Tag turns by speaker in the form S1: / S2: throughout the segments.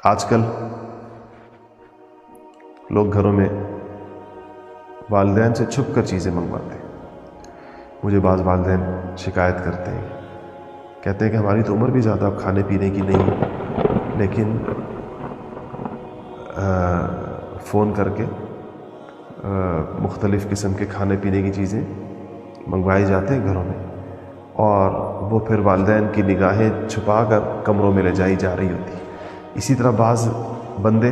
S1: آج کل لوگ گھروں میں والدین سے چھپ کر چیزیں منگواتے ہیں۔ مجھے بعض والدین شکایت کرتے ہیں، کہتے ہیں کہ ہماری تو عمر بھی زیادہ اب کھانے پینے کی نہیں ہے، لیکن فون کر کے مختلف قسم کے کھانے پینے کی چیزیں منگوائی جاتے ہیں گھروں میں، اور وہ پھر والدین کی نگاہیں چھپا کر کمروں میں لے جائی جا رہی ہوتی ہے۔ اسی طرح بعض بندے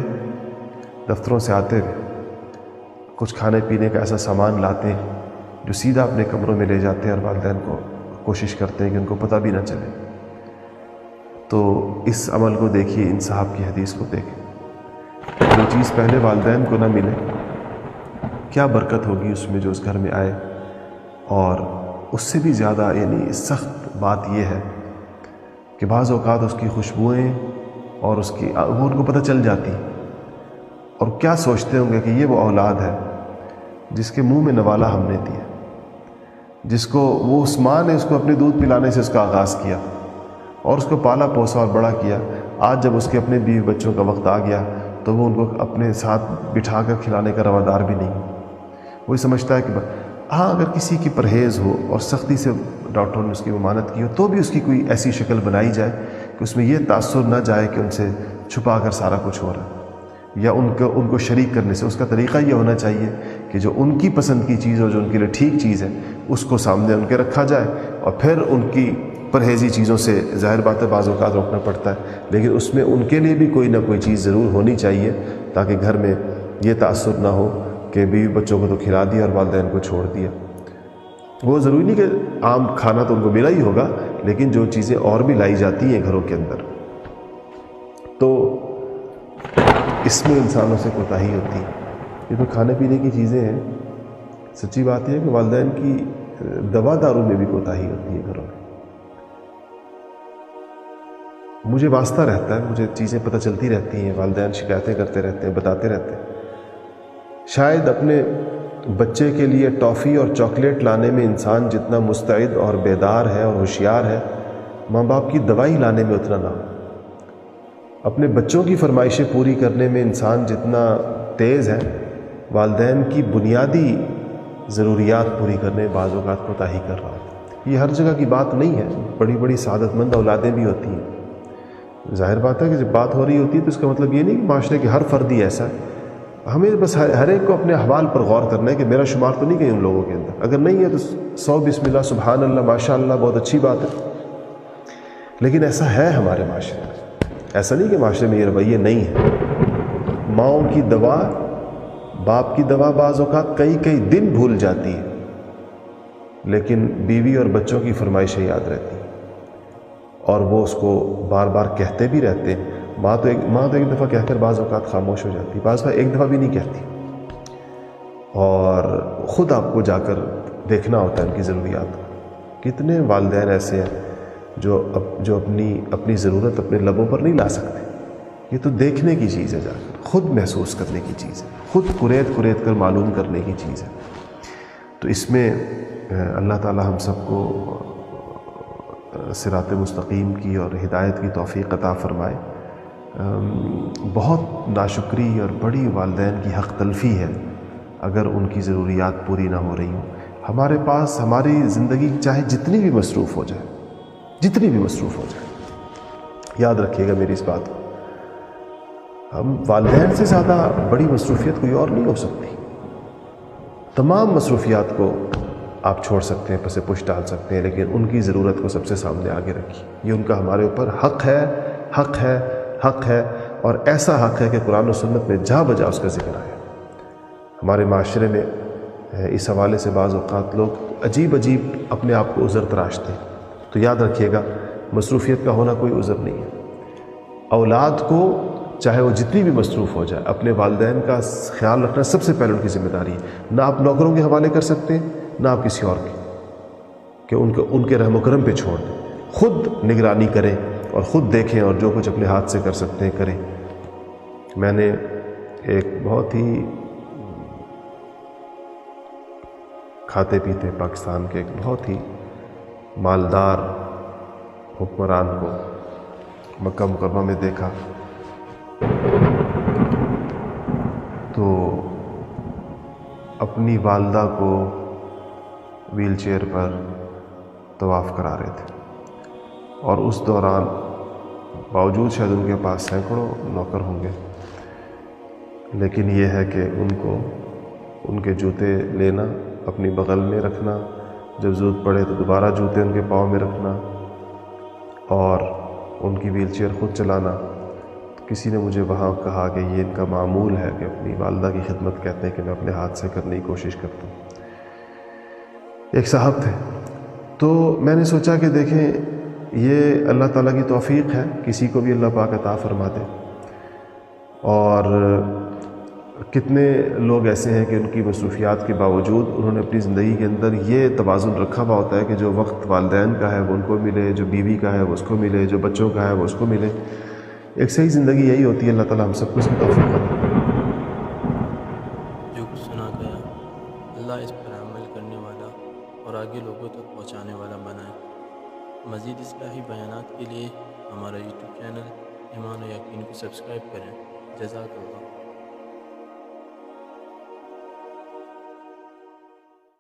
S1: دفتروں سے آتے ہوئے کچھ کھانے پینے کا ایسا سامان لاتے ہیں جو سیدھا اپنے کمروں میں لے جاتے ہیں، اور والدین کو کوشش کرتے ہیں کہ ان کو پتہ بھی نہ چلے۔ تو اس عمل کو دیکھیے، ان صاحب کی حدیث کو دیکھیں، جو چیز پہلے والدین کو نہ ملے کیا برکت ہوگی اس میں جو اس گھر میں آئے۔ اور اس سے بھی زیادہ یعنی سخت بات یہ ہے کہ بعض اوقات اس کی خوشبوئیں اور اس کی وہ ان کو پتہ چل جاتی، اور کیا سوچتے ہوں گے کہ یہ وہ اولاد ہے جس کے منہ میں نوالا ہم نے دیا، جس کو وہ اس ماں نے اس کو اپنے دودھ پلانے سے اس کا آغاز کیا اور اس کو پالا پوسا اور بڑا کیا۔ آج جب اس کے اپنے بیوی بچوں کا وقت آ گیا تو وہ ان کو اپنے ساتھ بٹھا کر کھلانے کا روادار بھی نہیں۔ وہی سمجھتا ہے کہ ہاں اگر کسی کی پرہیز ہو اور سختی سے ڈاکٹروں نے اس کی ممانعت کی ہو تو بھی اس کی کوئی ایسی شکل بنائی جائے کہ اس میں یہ تاثر نہ جائے کہ ان سے چھپا کر سارا کچھ ہو رہا ہے، یا ان کو شریک کرنے سے۔ اس کا طریقہ یہ ہونا چاہیے کہ جو ان کی پسند کی چیز اور جو ان کے لیے ٹھیک چیز ہے اس کو سامنے ان کے رکھا جائے، اور پھر ان کی پرہیزی چیزوں سے ظاہر بات ہے بعض اوقات روکنا پڑتا ہے، لیکن اس میں ان کے لیے بھی کوئی نہ کوئی چیز ضرور ہونی چاہیے تاکہ گھر میں یہ تاثر نہ ہو کہ بیوی بچوں کو تو کھلا دیا اور والدین کو چھوڑ دیا۔ وہ ضروری نہیں کہ عام کھانا تو ان کو ملا ہی ہوگا، لیکن جو چیزیں اور بھی لائی جاتی ہیں گھروں کے اندر، تو اس میں انسانوں سے کوتاہی ہوتی ہے۔ یہ تو کھانے پینے کی چیزیں ہیں، سچی بات یہ ہے کہ والدین کی دوا دارو میں بھی کوتاہی ہوتی ہے گھروں میں۔ مجھے واسطہ رہتا ہے، مجھے چیزیں پتہ چلتی رہتی ہیں، والدین شکایتیں کرتے رہتے ہیں، بتاتے رہتے ہیں۔ شاید اپنے بچے کے لیے ٹافی اور چاکلیٹ لانے میں انسان جتنا مستعد اور بیدار ہے اور ہوشیار ہے، ماں باپ کی دوائی لانے میں اتنا نہ ہو۔ اپنے بچوں کی فرمائشیں پوری کرنے میں انسان جتنا تیز ہے، والدین کی بنیادی ضروریات پوری کرنے میں بعض اوقات کوتاہی کر رہا ہوتا ہے۔ یہ ہر جگہ کی بات نہیں ہے، بڑی بڑی سعادت مند اولادیں بھی ہوتی ہیں۔ ظاہر بات ہے کہ جب بات ہو رہی ہوتی ہے تو اس کا مطلب یہ نہیں کہ معاشرے کے ہر فرد ہی ایسا ہے۔ ہمیں بس ہر ایک کو اپنے احوال پر غور کرنا ہے کہ میرا شمار تو نہیں کہیں ان لوگوں کے اندر، اگر نہیں ہے تو 100 بسم اللہ سبحان اللہ ماشاء اللہ بہت اچھی بات ہے، لیکن ایسا ہے ہمارے معاشرے میں۔ ایسا نہیں کہ معاشرے میں یہ رویے نہیں ہیں۔ ماؤں کی دوا، باپ کی دوا بعض اوقات کئی دن بھول جاتی ہے، لیکن بیوی اور بچوں کی فرمائشیں یاد رہتی ہیں، اور وہ اس کو بار بار کہتے بھی رہتے ہیں۔ ماں تو ایک دفعہ کہہ کر بعض اوقات خاموش ہو جاتی، بعض دفعہ ایک دفعہ بھی نہیں کہتی، اور خود آپ کو جا کر دیکھنا ہوتا ہے ان کی ضروریات کو۔ کتنے والدین ایسے ہیں جو اپنی ضرورت اپنے لبوں پر نہیں لا سکتے۔ یہ تو دیکھنے کی چیز ہے، جا کر خود محسوس کرنے کی چیز ہے، خود قریت کر معلوم کرنے کی چیز ہے۔ تو اس میں اللہ تعالی ہم سب کو صراط مستقیم کی اور ہدایت کی توفیق عطا فرمائے۔ بہت ناشکری اور بڑی والدین کی حق تلفی ہے اگر ان کی ضروریات پوری نہ ہو رہی ہوں۔ ہمارے پاس ہماری زندگی چاہے جتنی بھی مصروف ہو جائے، یاد رکھیے گا میری اس بات کو، ہم والدین سے زیادہ بڑی مصروفیت کوئی اور نہیں ہو سکتی۔ تمام مصروفیات کو آپ چھوڑ سکتے ہیں، پس پش ڈال سکتے ہیں، لیکن ان کی ضرورت کو سب سے سامنے آگے رکھیے۔ یہ ان کا ہمارے اوپر حق ہے، اور ایسا حق ہے کہ قرآن و سنت میں جا بجا اس کا ذکر آیا۔ ہمارے معاشرے میں اس حوالے سے بعض اوقات لوگ عجیب اپنے آپ کو عذر تراشتے ہیں، تو یاد رکھیے گا مصروفیت کا ہونا کوئی عذر نہیں ہے۔ اولاد کو چاہے وہ جتنی بھی مصروف ہو جائے، اپنے والدین کا خیال رکھنا سب سے پہلے ان کی ذمہ داری ہے۔ نہ آپ نوکروں کے حوالے کر سکتے ہیں، نہ آپ کسی اور کے، کہ ان کے رحم و کرم پہ چھوڑ دیں۔ خود نگرانی کریں اور خود دیکھیں، اور جو کچھ اپنے ہاتھ سے کر سکتے ہیں کریں۔ میں نے ایک بہت ہی کھاتے پیتے پاکستان کے ایک بہت ہی مالدار حکمران کو مکہ مکرمہ میں دیکھا، تو اپنی والدہ کو ویل چیئر پر طواف کرا رہے تھے، اور اس دوران باوجود شاید ان کے پاس سینکڑوں نوکر ہوں گے، لیکن یہ ہے کہ ان کو ان کے جوتے لینا، اپنی بغل میں رکھنا، جب ضرورت پڑے تو دوبارہ جوتے ان کے پاؤں میں رکھنا، اور ان کی ویل چیئر خود چلانا۔ کسی نے مجھے وہاں کہا کہ یہ ان کا معمول ہے کہ اپنی والدہ کی خدمت کہتے ہیں کہ میں اپنے ہاتھ سے کرنے کی کوشش کرتا ہوں۔ ایک صاحب تھے، تو میں نے سوچا کہ دیکھیں یہ اللہ تعالیٰ کی توفیق ہے، کسی کو بھی اللہ پاک عطا فرما دے، اور کتنے لوگ ایسے ہیں کہ ان کی مصروفیات کے باوجود انہوں نے اپنی زندگی کے اندر یہ توازن رکھا ہوا ہوتا ہے کہ جو وقت والدین کا ہے وہ ان کو ملے، جو بیوی کا ہے وہ اس کو ملے، جو بچوں کا ہے وہ اس کو ملے۔ ایک صحیح زندگی یہی ہوتی ہے۔ اللہ تعالیٰ ہم سب کو اس کی توفیق عطا فرمائے۔
S2: جو کچھ سنا گیا اللہ اس پر عمل کرنے والا اور آگے لوگوں تک پہنچانے والا بنائے۔ مزید اصلاحی بیانات کے لیے ہمارا یوٹیوب چینل ایمان و یقین کو سبسکرائب کریں۔ جزاک اللہ۔